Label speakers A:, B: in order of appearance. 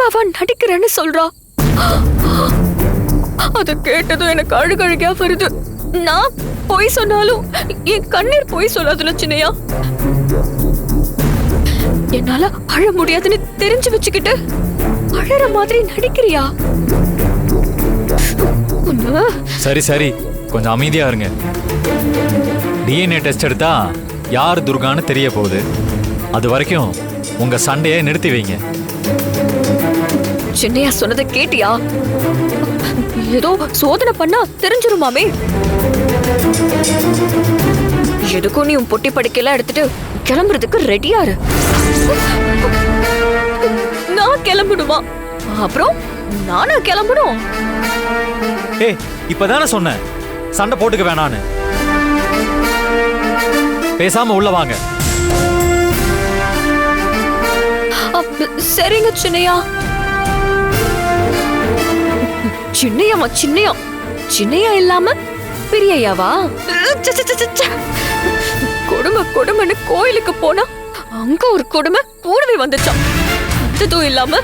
A: துர்காவா நடிக்கிறேன்னு சொல்றா. அத கேட்டதும் எனக்கு அழுகழுகையா வருது. நான் பொய் சொன்னாலும் என் கண்ணீர் பொய் சொல்லாதுல சின்னையா. என்னால அழ முடியாதுன்னு தெரிஞ்சு வச்சுக்கிட்டு அழற மாதிரி நடிக்கிறியா?
B: சரி சரி, கொஞ்சம் அமைதியா இருங்க. டிஎன்ஏ டெஸ்ட் எடுத்தா யார் துர்கான்னு தெரிய போகுது. அது வரைக்கும் உங்க சண்டையை நிறுத்தி வைங்க.
A: சின்னையா சொன்னதை கேட்டியா? ஏதோ சோதனை பண்ணா தெரிஞ்சிருமாமே. எதுக்கும் நீ உன் பொட்டி படுக்கையெல்லாம் எடுத்துட்டு கிளம்புறதுக்கு ரெடியாரு. நான் கிளம்பணுமா? அப்புறம் நானா கிளம்பணும்?
B: ஏய், இப்பதானே சொன்னேன் சண்டை போட்டுக்க வேணான்னு. பேசாம உள்ள வாங்க.
A: சரிங்க சின்னையா. சின்னையாமா சின்னையா? சின்னையா இல்லாம பெரியய்யாவா? கொடுமை கொடுமைன்னு கோயிலுக்கு போனா அங்க ஒரு கொடுமை கூடவே வந்துச்சான். அதுவும் இல்லாம